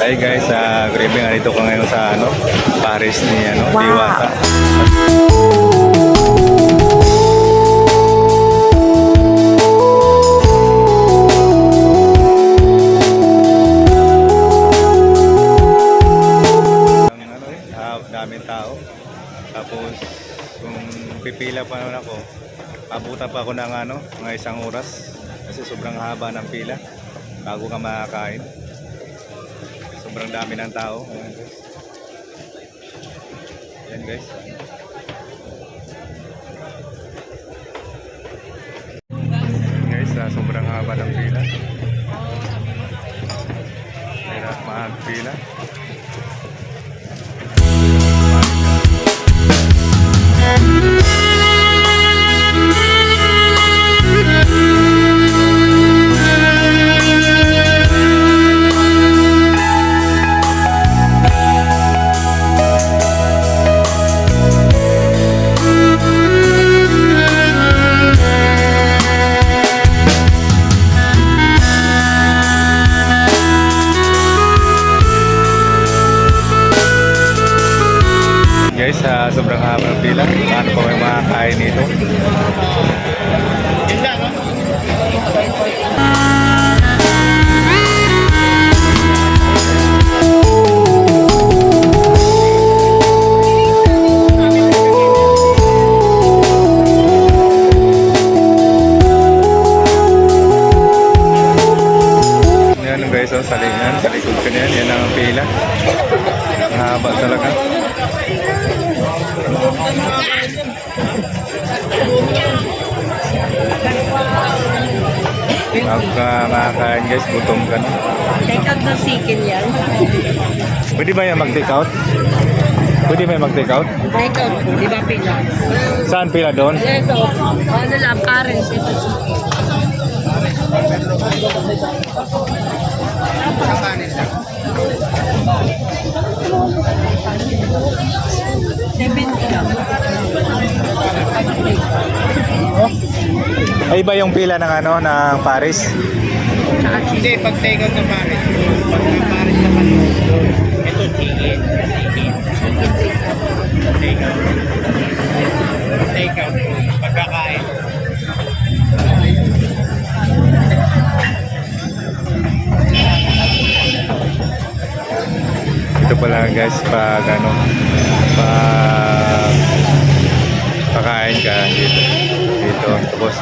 Hi guys, good evening. Nandito ko ngayon sa Paris ni Wow. Diwata. Daming tao. Tapos kung pipila pa naman ako, abutan pa ako ng mga isang oras kasi sobrang haba ng pila bago ka makakain. Sobrang dami ng tao. Ayan guys. Ayan guys, sobrang haba ng pila. Hirap magpila. Guys, sobrang haba ng pila. Paano pa may makakain dito? Yan guys, sa likod ko niyan. Yan ang pila. Ang haba talaga. Makakain guys, gutom ka na. Take out na sikin yan. Pwede ba yan mag-take out? Pwede ba yan mag-take out? Take out po, di ba pila? Saan pila doon? Ito, ano lang, currents. Ito Ay ba yung pila ng ng Paris? Hindi, pag take out ng Paris. Pag ng Paris naman, ito chicken. Take out. Take out. Pagkakain. Ito pala guys, pag pakain ka dito tapos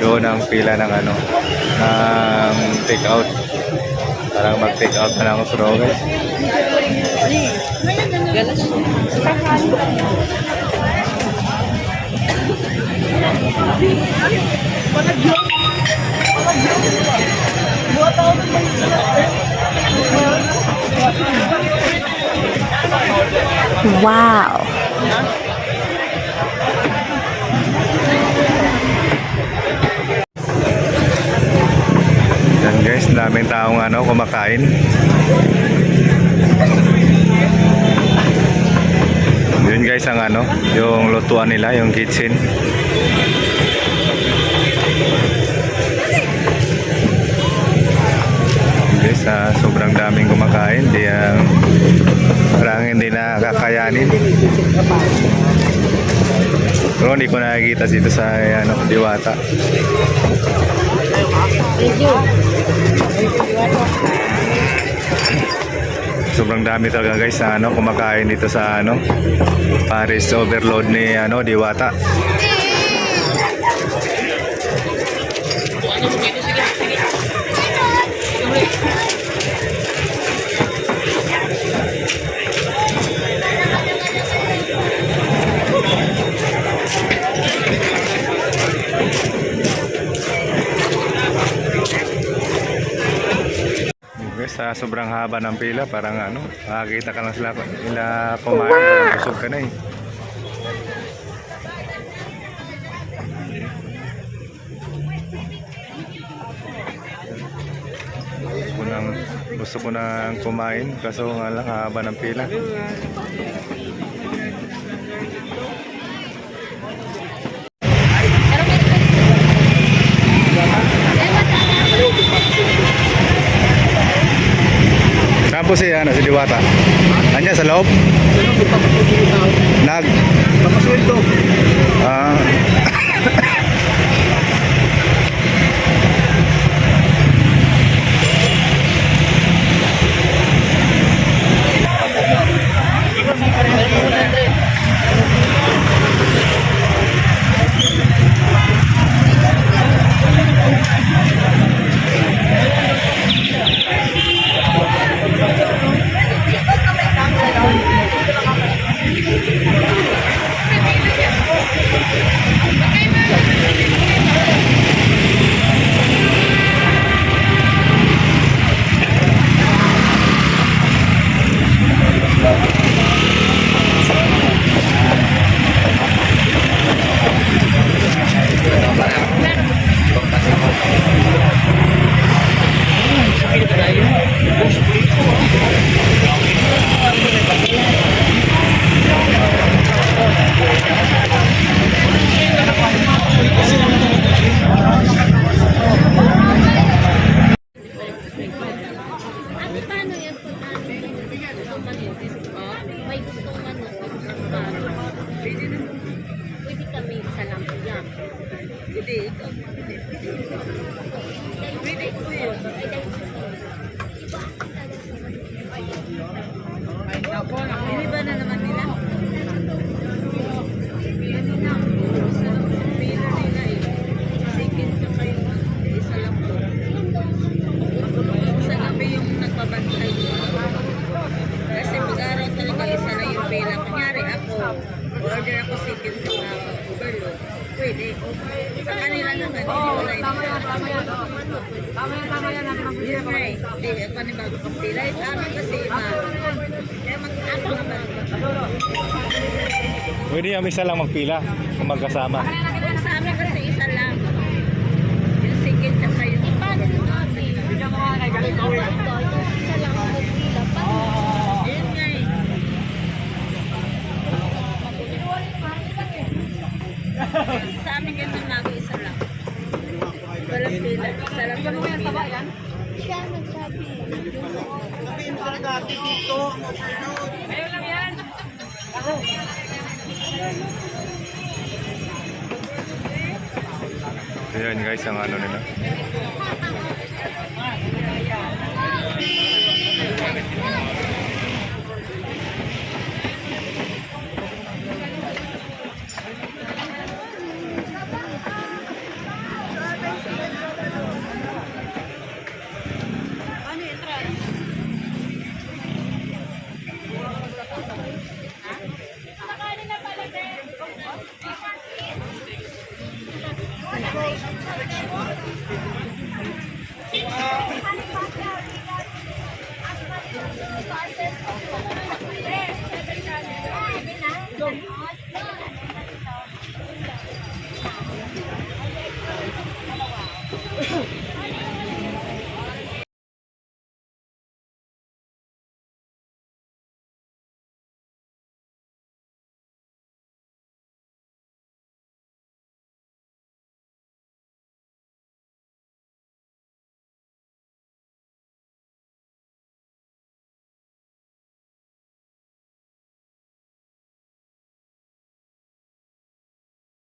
doon ang pila ng ng take out. Parang mag take out na lang ako guys. galas. Wow. Yan guys, daming taong kumakain. Yun guys ang yung lutuan nila, yung kitchen. Guys, sobrang daming kumakain, parang hindi na kakayanin. Pero hindi ko nakikita dito sa Diwata. Sobrang dami talaga guys na kumakain dito sa Paris Overload ni Diwata. Sa sobrang haba ng pila, parang makakita ka lang sila kumain, parang busog ka na eh. Gusto ko nang kumain, kaso nga lang haba ng pila. Saan po si, si Diwata? Nandiyan sa loob? Nag... Papasweldo. Ah... Ate, paano yan kung may gustong ano, pwede kami sa lang yan. Hindi, ikaw. Pwede ko yun. Hindi ba na naman nila? Second ka kayo. Isa lang po. Sa gabi yung nagbabantay. Kasi mag-araw talaga isa lang yung pila. Kunyari ako, order ako second sa overload. Pwede. Sa kanila naman, hindi wala yung yun nga eh. Hindi, panibago kang pila. Sa amin kasi iba. Kaya mag-ako naman. Pwede yung isa lang magpila kung magkasama. Kung sa amin kasi isa lang. Yung second ka kayo. Paano yung ate? Ito, isa lang ang magpila. Paano? Ayun nga eh. Sa amin ganun lagi isa lang. Walang pila. Isa lang kami pila. Siya nagsabi. Sabihin mo talaga ate dito. Ayan guys, ang ano nila.